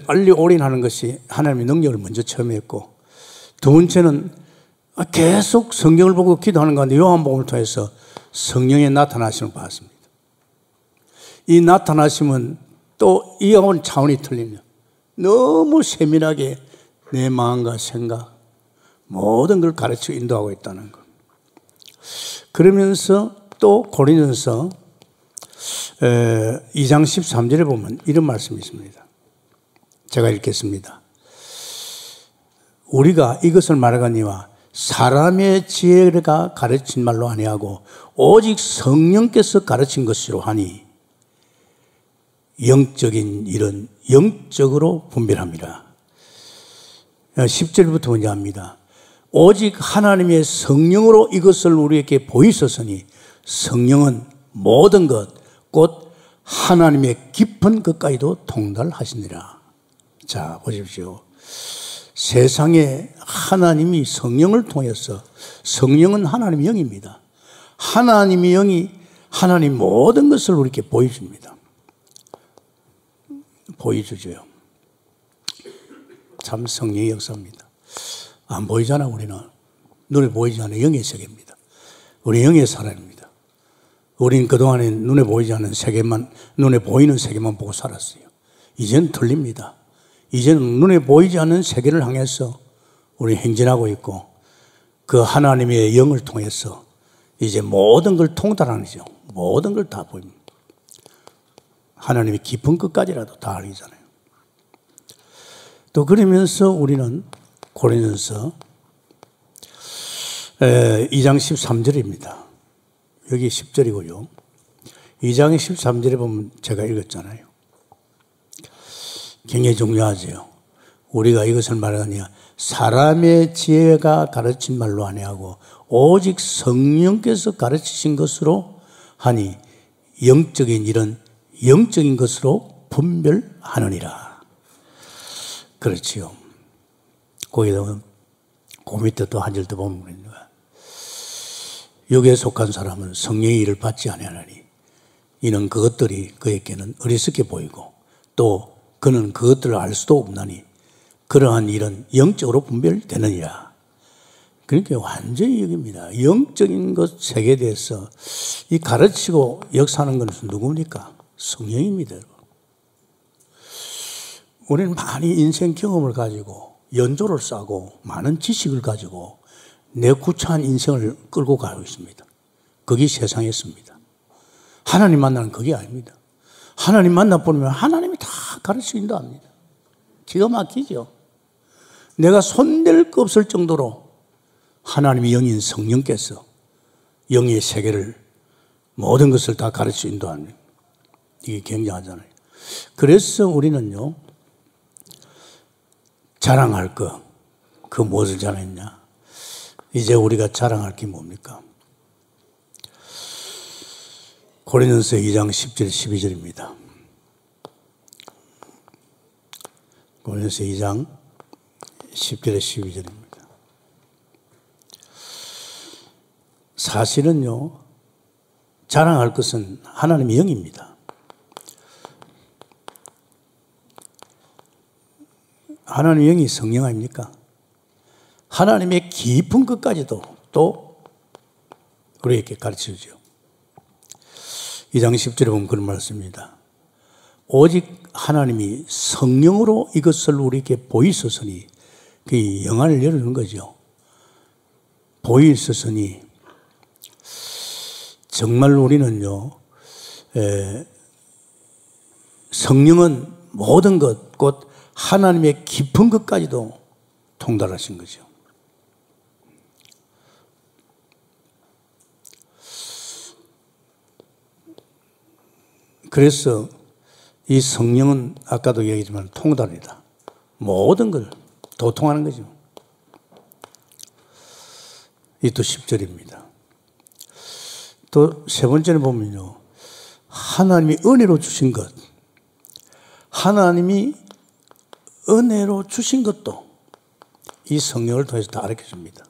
빨리 올인하는 것이 하나님의 능력을 먼저 처음 했고, 두 번째는 계속 성경을 보고 기도하는 가운데 요한복음을 통해서 성령의 나타나심을 봤습니다. 이 나타나심은 또 이하고는 차원이 틀립니다. 너무 세밀하게 내 마음과 생각 모든 걸 가르치고 인도하고 있다는 것. 그러면서 또 고린도서 2장 13절에 보면 이런 말씀이 있습니다. 제가 읽겠습니다. 우리가 이것을 말하거니와 사람의 지혜가 가르친 말로 아니하고 오직 성령께서 가르친 것으로 하니 영적인 일은 영적으로 분별합니다. 10절부터 먼저 합니다. 오직 하나님의 성령으로 이것을 우리에게 보이셨으니 성령은 모든 것 곧 하나님의 깊은 것까지도 통달하시니라. 자, 보십시오. 세상에 하나님이 성령을 통해서, 성령은 하나님의 영입니다. 하나님의 영이 하나님 모든 것을 우리에게 보여줍니다. 보여주죠. 참 성령의 역사입니다. 안 보이잖아, 우리는. 눈에 보이지 않는 영의 세계입니다. 우리 영의 사람입니다. 우리는 그동안에 눈에 보이지 않는 세계만, 눈에 보이는 세계만 보고 살았어요. 이제는 틀립니다. 이제는 눈에 보이지 않는 세계를 향해서 우리 행진하고 있고, 그 하나님의 영을 통해서 이제 모든 걸 통달하죠. 모든 걸 다 보입니다. 하나님의 깊은 끝까지라도 다 알리잖아요. 또 그러면서 우리는 고린도서 2장 13절입니다. 여기 10절이고요. 2장 13절에 보면 제가 읽었잖아요. 굉장히 중요하죠. 우리가 이것을 말하느냐, 사람의 지혜가 가르친 말로 아니하고 오직 성령께서 가르치신 것으로 하니 영적인 일은 영적인 것으로 분별하느니라. 그렇지요. 거기다 그 밑에 또 한 절 더 보면 그러니까 육에 속한 사람은 성령의 일을 받지 아니하나니 이는 그것들이 그에게는 어리석게 보이고 또 그는 그것들을 알 수도 없나니 그러한 일은 영적으로 분별되느니라. 그러니까 완전히 여기입니다. 영적인 것 세계에 대해서 이 가르치고 역사하는 것은 누굽니까? 성령입니다. 우리는 많이 인생 경험을 가지고 연조를 싸고 많은 지식을 가지고 내 구차한 인생을 끌고 가고 있습니다. 그게 세상이었습니다. 하나님 만나는 그게 아닙니다. 하나님 만나보면 하나님이 다 가르치긴도 합니다. 기가 막히죠. 내가 손댈 거 없을 정도로 하나님의 영인 성령께서 영의 세계를 모든 것을 다 가르쳐 인도하는 이게 굉장하잖아요. 그래서 우리는요 자랑할 거, 그 무엇을 자랑했냐? 이제 우리가 자랑할 게 뭡니까? 고린도서 2장 10절 12절입니다. 고린도서 2장 10절에 12절입니다. 사실은요, 자랑할 것은 하나님의 영입니다. 하나님의 영이 성령 아닙니까? 하나님의 깊은 것까지도 또 우리에게 가르쳐주죠. 2장 10절에 보면 그런 말씀입니다. 오직 하나님이 성령으로 이것을 우리에게 보이소서니 그 영안을 열어주는 거죠. 보이소서니 정말 우리는요 성령은 모든 것 곧 하나님의 깊은 것까지도 통달하신 거죠. 그래서 이 성령은 아까도 얘기했지만 통달이다. 모든 걸 도통하는 거죠. 이 또 10절입니다. 또 세 번째는 보면요. 하나님이 은혜로 주신 것. 하나님이 은혜로 주신 것도 이 성령을 통해서 다 가르쳐 줍니다.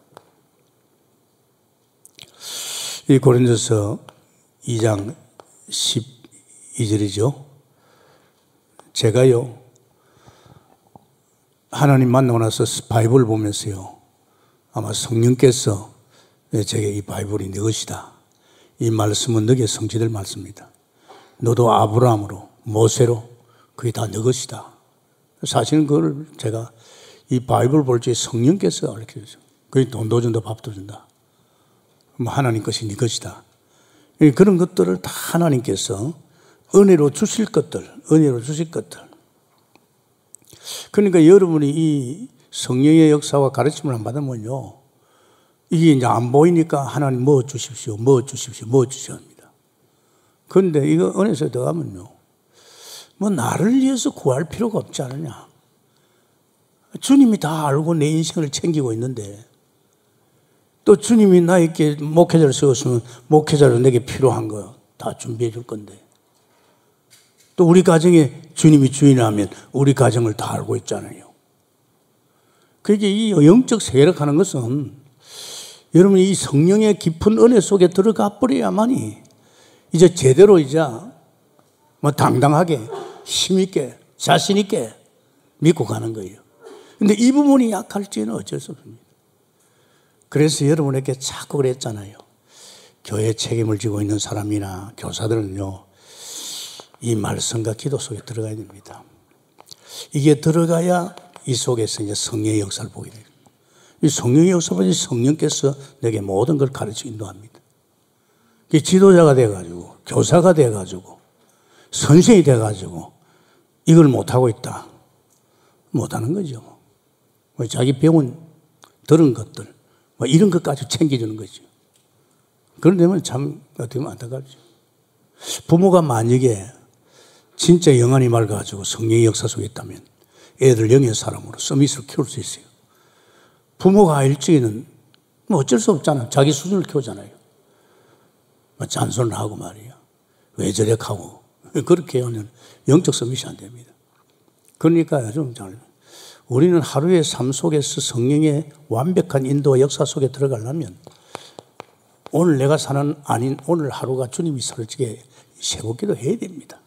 이 고린도서 2장 12절이죠. 제가요, 하나님 만나고 나서 바이블을 보면서요, 아마 성령께서 제게 이 바이블이 네 것이다. 이 말씀은 너에게 성취될 말씀이다. 너도 아브라함으로, 모세로 그게 다 네 것이다. 사실은 그걸 제가 이 바이블 볼 때 성령께서 가르쳐주죠. 그게 돈도 준다, 밥도 준다. 하나님 것이 네 것이다. 그런 것들을 다 하나님께서 은혜로 주실 것들, 은혜로 주실 것들. 그러니까 여러분이 이 성령의 역사와 가르침을 안 받으면요, 이게 이제 안 보이니까 하나님 뭐 주십시오, 뭐 주십시오, 뭐 주셔야 합니다. 그런데 이거 은혜에 들어가면요, 뭐 나를 위해서 구할 필요가 없지 않느냐. 주님이 다 알고 내 인생을 챙기고 있는데 또 주님이 나에게 목회자를 세웠으면 목회자로 내게 필요한 거 다 준비해 줄 건데 또 우리 가정에 주님이 주인하면 우리 가정을 다 알고 있잖아요. 그러니까 이 영적 세계를 가는 것은 여러분이 이 성령의 깊은 은혜 속에 들어가 버려야만이 이제 제대로 이제 뭐 당당하게 힘있게 자신있게 믿고 가는 거예요. 근데 이 부분이 약할지는 어쩔 수 없습니다. 그래서 여러분에게 자꾸 그랬잖아요. 교회 책임을 지고 있는 사람이나 교사들은요, 이 말씀과 기도 속에 들어가야 됩니다. 이게 들어가야 이 속에서 이제 성령의 역사를 보게 돼요. 이 성령의 역사는 성령께서 내게 모든 걸 가르쳐 인도합니다. 지도자가 돼가지고, 교사가 돼가지고, 선생이 돼가지고, 이걸 못하고 있다. 못하는 거죠. 자기 배운, 들은 것들, 이런 것까지 챙겨주는 거죠. 그런 데면 참, 어떻게 보면 안타깝죠. 부모가 만약에 진짜 영안이 맑아가지고 성령의 역사 속에 있다면 애들 영의 사람으로 서밋으로 키울 수 있어요. 부모가 일찍이는 뭐 어쩔 수 없잖아. 자기 수준을 키우잖아요. 잔소리를 하고 말이야. 왜 저래 하고. 그렇게 하면 영적 서밋이 안 됩니다. 그러니까 좀 잘, 우리는 하루의 삶 속에서 성령의 완벽한 인도와 역사 속에 들어가려면 오늘 내가 사는 아닌 오늘 하루가 주님이 솔직히 새벽기도 해야 됩니다.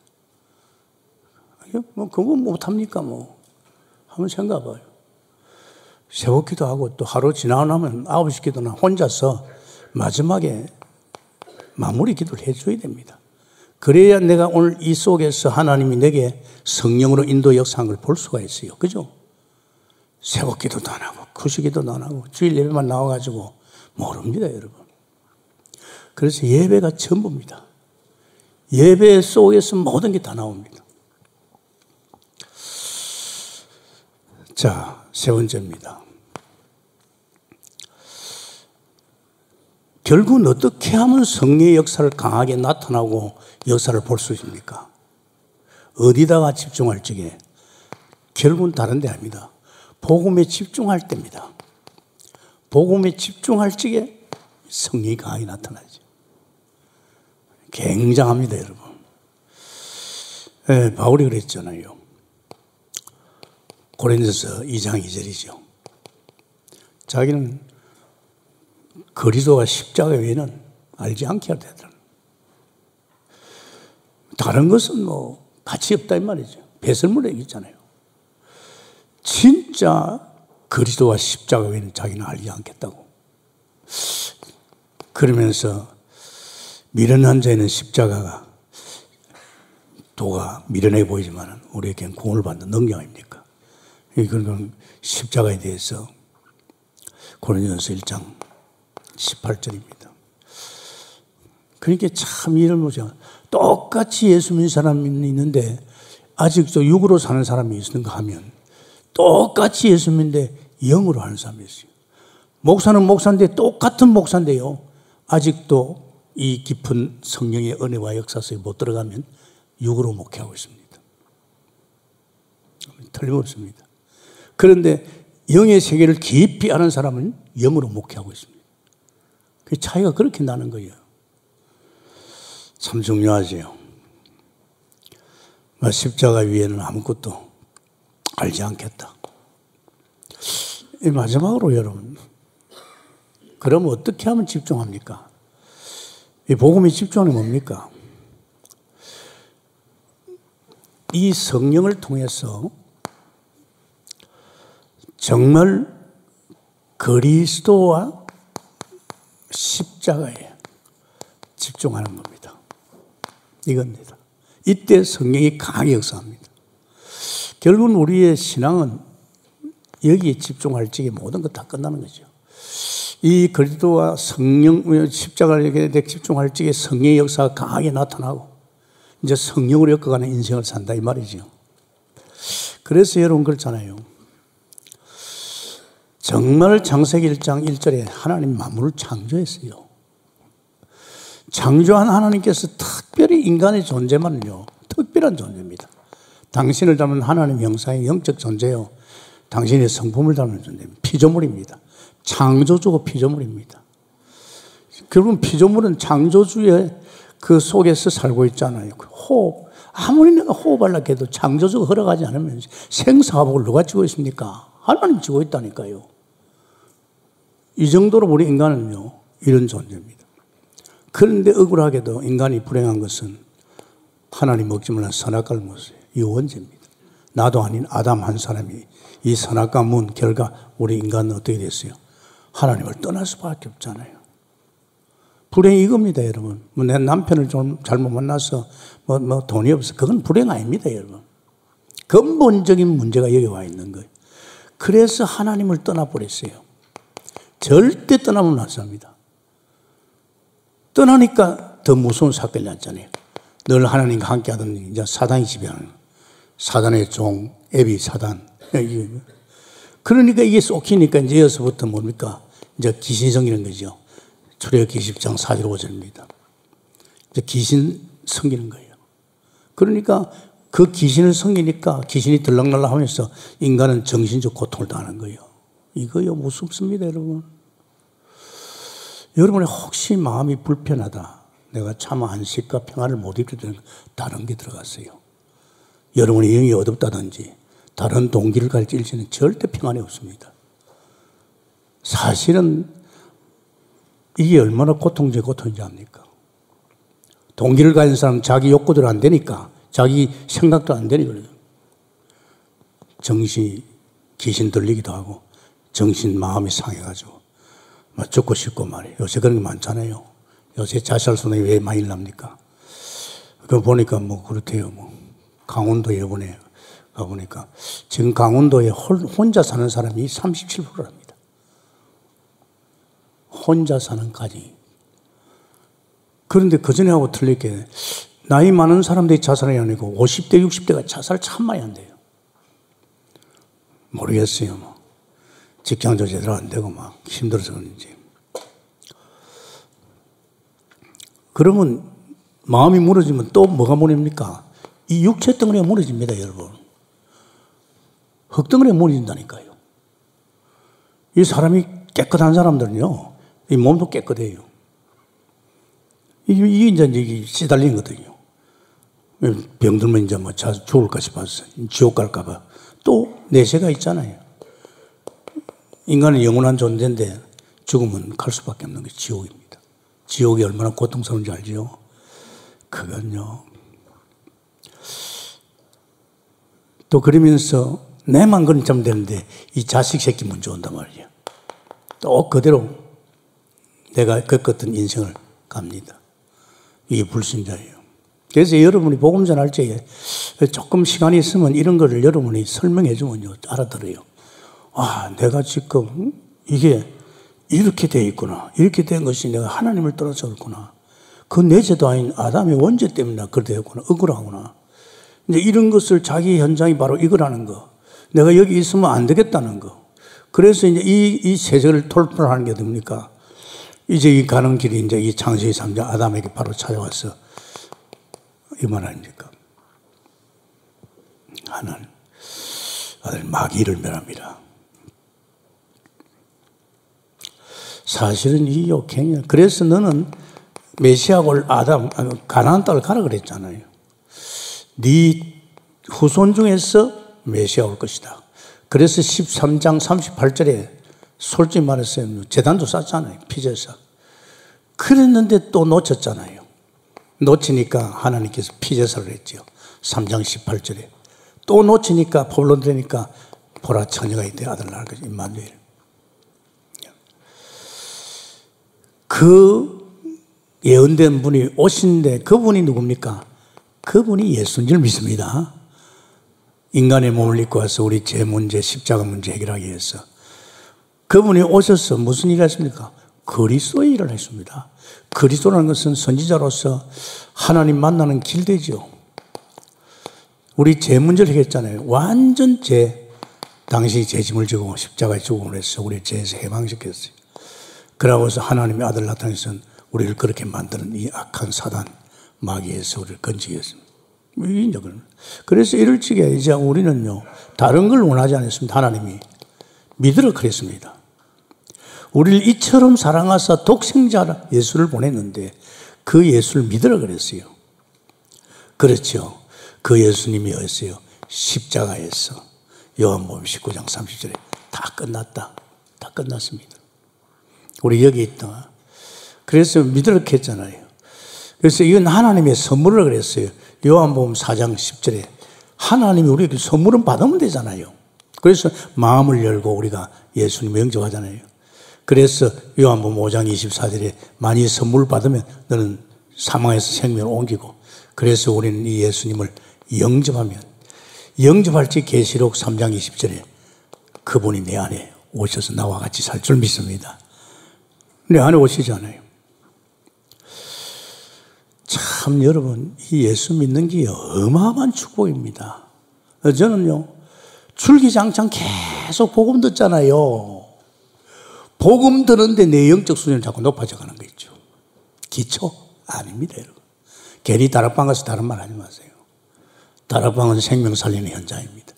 뭐 그거 못합니까 뭐. 한번 생각해 봐요. 새벽기도 하고 또 하루 지나고 나면 9시 기도나 혼자서 마지막에 마무리 기도를 해줘야 됩니다. 그래야 내가 오늘 이 속에서 하나님이 내게 성령으로 인도 역사한 걸 볼 수가 있어요. 그죠? 새벽기도도 안 하고 구시기도도 안 하고 주일 예배만 나와가지고 모릅니다, 여러분. 그래서 예배가 전부입니다. 예배 속에서 모든 게 다 나옵니다. 자, 세 번째입니다. 결국은 어떻게 하면 성령의 역사를 강하게 나타나고 역사를 볼 수 있습니까? 어디다가 집중할 적에 결국은 다른 데 아닙니다. 복음에 집중할 때입니다. 복음에 집중할 적에 성령이 강하게 나타나죠. 굉장합니다, 여러분. 네, 바울이 그랬잖아요. 고린도서 2장 2절이죠. 자기는 그리스도와 십자가 외에는 알지 않게 하더라. 다른 것은 뭐 가치 없다 이 말이죠. 배설물에 있잖아요. 진짜 그리스도와 십자가 외에는 자기는 알지 않겠다고. 그러면서 미련한 자에는 십자가가 도가 미련해 보이지만 우리에게는 구원을 받는 능력 아닙니까? 그런 십자가에 대해서 고린도전서 1장 18절입니다. 그러니까 참 이런 거죠. 똑같이 예수 믿는 사람이 있는데 아직도 육으로 사는 사람이 있는가 하면 똑같이 예수 믿는데 영으로 하는 사람이 있어요. 목사는 목사인데 똑같은 목사인데요. 아직도 이 깊은 성령의 은혜와 역사 속에 못 들어가면 육으로 목회하고 있습니다. 틀림없습니다. 그런데 영의 세계를 깊이 아는 사람은 영으로 목회하고 있습니다. 그 차이가 그렇게 나는 거예요. 참 중요하지요. 십자가 위에는 아무것도 알지 않겠다. 마지막으로 여러분, 그럼 어떻게 하면 집중합니까? 이 복음에 집중하는 뭡니까? 이 성령을 통해서 정말 그리스도와 십자가에 집중하는 겁니다. 이겁니다. 이때 성령이 강하게 역사합니다. 결국은 우리의 신앙은 여기에 집중할 적에 모든 것 다 끝나는 거죠. 이 그리스도와 성령, 십자가에 집중할 적에 성령의 역사가 강하게 나타나고 이제 성령으로 엮어가는 인생을 산다 이 말이죠. 그래서 여러분 그렇잖아요. 정말 창세기 1장 1절에 하나님 만물을 창조했어요. 창조한 하나님께서 특별히 인간의 존재만요, 특별한 존재입니다. 당신을 닮은 하나님 형상의 영적 존재요, 당신의 성품을 닮은 존재입니다. 피조물입니다. 창조주고 피조물입니다. 결국은 피조물은 창조주의 그 속에서 살고 있잖아요. 호흡, 아무리 내가 호흡하려고 해도 창조주가 허락하지 않으면 생사화복을 누가 지고 있습니까? 하나님 지고 있다니까요. 이 정도로 우리 인간은요, 이런 존재입니다. 그런데 억울하게도 인간이 불행한 것은 하나님 먹지 말란 선악과를 먹었어요. 이 원죄입니다. 나도 아닌 아담 한 사람이 이 선악과 문 결과 우리 인간은 어떻게 됐어요? 하나님을 떠날 수밖에 없잖아요. 불행이 이겁니다, 여러분. 내 남편을 좀 잘못 만나서 돈이 없어. 그건 불행 아닙니다, 여러분. 근본적인 문제가 여기 와 있는 거예요. 그래서 하나님을 떠나버렸어요. 절대 떠나면 안 삽니다. 떠나니까 더 무서운 사건이 났잖아요. 늘 하나님과 함께 하던 이제 사단이 지배하는 사단의 종, 애비 사단. 그러니까 이게 쏙히니까 이제 여기서부터 뭡니까? 이제 귀신 생기는 거죠. 출애굽기 20장 4절 5절입니다. 이제 귀신 섬기는 거예요. 그러니까 그 귀신을 섬기니까 귀신이 들락날락 하면서 인간은 정신적 고통을 당하는 거예요. 이거요, 무섭습니다, 여러분. 여러분이 혹시 마음이 불편하다, 내가 참 안식과 평안을 못 입게 되는 다른 게 들어갔어요. 여러분의 영이 어둡다든지 다른 동기를 가질지 일시는 절대 평안이 없습니다. 사실은 이게 얼마나 고통인지 압니까? 동기를 가진 사람은 자기 욕구대로 안 되니까, 자기 생각도 안 되니까 그래요. 정신이 귀신 들리기도 하고 정신 마음이 상해가지고 막 죽고 싶고 말이에요. 요새 그런 게 많잖아요. 요새 자살 선언이 왜 많이 납니까? 그거 보니까 뭐 그렇대요. 뭐 강원도 이번에 가보니까 지금 강원도에 혼자 사는 사람이 37%랍니다. 혼자 사는 가정이. 그런데 그전에하고 틀릴 게 나이 많은 사람들이 자살이 아니고 50대, 60대가 자살 참 많이 한대요. 모르겠어요. 뭐. 직장도 제대로 안 되고 막 힘들어서 그런지. 그러면 마음이 무너지면 또 뭐가 무너집니까? 이 육체 덩어리가 무너집니다, 여러분. 흙덩어리가 무너진다니까요. 이 사람이 깨끗한 사람들은요, 이 몸도 깨끗해요. 이게 이제 시달린 거거든요. 병들면 이제 뭐 죽을까 싶어서 지옥 갈까봐 또 내세가 있잖아요. 인간은 영원한 존재인데 죽으면 갈 수밖에 없는 게 지옥입니다. 지옥이 얼마나 고통스러운지 알죠? 그건요. 또 그러면서 내만 그러면 되는데 이 자식 새끼 먼저 온단 말이에요. 또 그대로 내가 겪었던 인생을 갑니다. 이게 불신자예요. 그래서 여러분이 복음 전할 때에 조금 시간이 있으면 이런 거를 여러분이 설명해 주면요, 알아들어요. 아, 내가 지금 이게 이렇게 돼 있구나. 이렇게 된 것이 내가 하나님을 떠나서 그렇구나. 그 내 죄도 아닌 아담의 원죄 때문에 그렇게 되었구나. 억울하구나. 이제 이런 것을 자기 현장이 바로 이거라는 거. 내가 여기 있으면 안 되겠다는 거. 그래서 이제 이 세계를 돌파하는 게 뭡니까? 이제 이 가는 길이 이제 이 창세기 3장 아담에게 바로 찾아와서 이 말 아닙니까? 하나님, 아들 마귀를 멸합니다. 사실은 이 욕행이야. 그래서 너는 메시아가 올 아담, 가나안 땅을 가라 그랬잖아요. 네 후손 중에서 메시아 올 것이다. 그래서 13장 38절에 솔직히 말했어요. 제단도 쌓잖아요. 피제사. 그랬는데 또 놓쳤잖아요. 놓치니까 하나님께서 피제사를 했죠. 3장 18절에. 또 놓치니까 포로로 되니까 보라 처녀가 이때 아들 낳을 것이 임마누엘. 그 예언된 분이 오신데 그분이 누굽니까? 그분이 예수인 줄 믿습니다. 인간의 몸을 입고 와서 우리 죄 문제, 십자가 문제 해결하기 위해서. 그분이 오셔서 무슨 일을 했습니까? 그리스도의 일을 했습니다. 그리스도라는 것은 선지자로서 하나님 만나는 길대죠. 우리 죄 문제를 해결했잖아요. 완전 당시 죄 짐을 지고 십자가에 죽음을 해서 우리 죄에서 해방시켰어요. 그러고서 하나님의 아들 나타내서 우리를 그렇게 만드는 이 악한 사단, 마귀에서 우리를 건지게 했습니다. 그래서 이럴 적에 이제 우리는요, 다른 걸 원하지 않았습니다. 하나님이. 믿으라 그랬습니다. 우리를 이처럼 사랑하사 독생자 예수를 보냈는데 그 예수를 믿으라 그랬어요. 그렇죠. 그 예수님이 어디서요? 십자가에서 요한복음 19장 30절에 다 끝났다. 다 끝났습니다. 우리 여기 있다. 그래서 믿으라 했잖아요. 그래서 이건 하나님의 선물을 그랬어요. 요한복음 4장 10절에 하나님이 우리에게 선물은 받으면 되잖아요. 그래서 마음을 열고 우리가 예수님을 영접하잖아요. 그래서 요한복음 5장 24절에 만일 선물을 받으면 너는 사망에서 생명을 옮기고, 그래서 우리는 이 예수님을 영접하면, 영접할 때 계시록 3장 20절에 그분이 내 안에 오셔서 나와 같이 살 줄 믿습니다. 내 안에 오시잖아요. 참 여러분, 이 예수 믿는 게 어마어마한 축복입니다. 저는요, 줄기장창 계속 복음 듣잖아요. 복음 듣는데 내 영적 수준이 자꾸 높아져 가는 거 있죠. 기초? 아닙니다, 여러분. 괜히 다락방 가서 다른 말 하지 마세요. 다락방은 생명 살리는 현장입니다.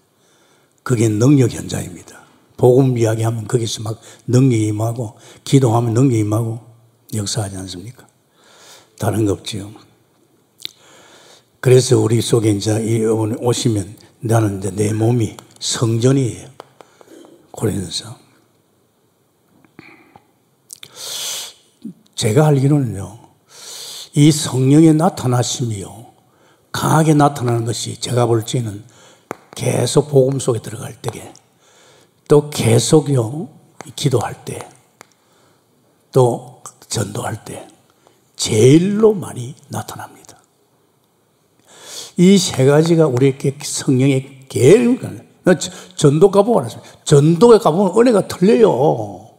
그게 능력 현장입니다. 복음 이야기하면 거기서 막 능력이 임하고 기도하면 능력이 임하고 역사하지 않습니까? 다른 거 없지요. 그래서 우리 속에 이제 오시면 나는 이제 내 몸이 성전이에요. 그러면서 제가 알기로는요, 이 성령의 나타나심이요, 강하게 나타나는 것이 제가 볼 때는 계속 복음 속에 들어갈 때에 또 계속요, 기도할 때 또 전도할 때 제일로 많이 나타납니다. 이 세 가지가 우리에게 성령의 계획을, 전도 가보고 알았습니다. 전도에 가보면 은혜가 틀려요.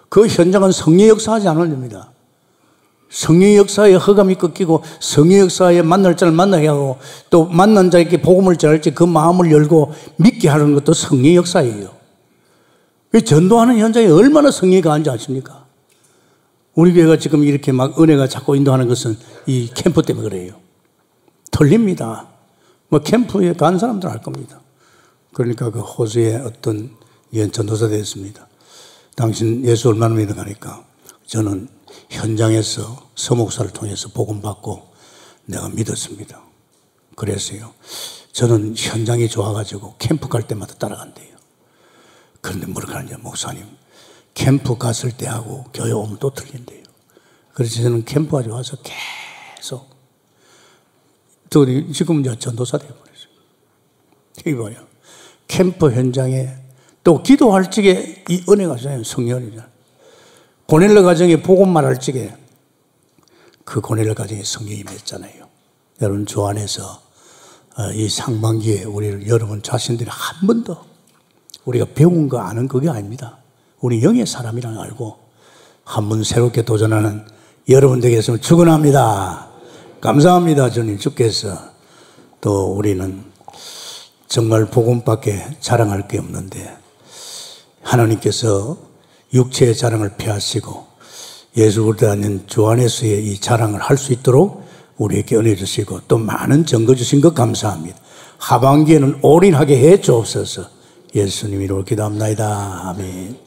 그 현장은 성령 역사하지 않을 겁니다. 성령 역사에 허감이 꺾이고 성령 역사에 만날 자를 만나게 하고 또 만난 자에게 복음을 전할지 그 마음을 열고 믿게 하는 것도 성령 역사예요. 전도하는 현장에 얼마나 성령이 강한지 아십니까? 우리 교회가 지금 이렇게 막 은혜가 자꾸 인도하는 것은 이 캠프 때문에 그래요. 틀립니다. 뭐 캠프에 간 사람들은 알 겁니다. 그러니까 그 호수에 어떤 전도사 됐습니다. 당신 예수 얼마나 믿어가니까 저는 현장에서 서목사를 통해서 복음 받고 내가 믿었습니다. 그랬어요. 저는 현장이 좋아가지고 캠프 갈 때마다 따라간대요. 그런데 뭐라 하느냐, 목사님. 캠프 갔을 때하고 교회 오면 또 틀린대요. 그래서 저는 캠프 가지고 와서 계속 또 지금 이제 전도사 되어버렸어요. 이게 뭐냐. 캠프 현장에 또 기도할 적에 이 은혜가 있잖아요. 성령이잖아요. 고넬료 가정에 복음 말할 적에 그 고넬료 가정에 성령이 맺잖아요. 여러분 주 안에서 이 상반기에 우리 여러분 자신들이 한 번도 우리가 배운 거 아는 그게 아닙니다. 우리 영의 사람이라는 걸 알고 한 번 새롭게 도전하는 여러분 되겠으면 축원합니다. 감사합니다. 주님 주께서 또 우리는 정말 복음밖에 자랑할 게 없는데 하나님께서 육체의 자랑을 피하시고 예수 그리스도 안에 주 안에서의 이 자랑을 할 수 있도록 우리에게 은혜 주시고 또 많은 증거 주신 것 감사합니다. 하반기에는 올인하게 해 주옵소서. 예수님 이름으로 기도합니다. 아멘.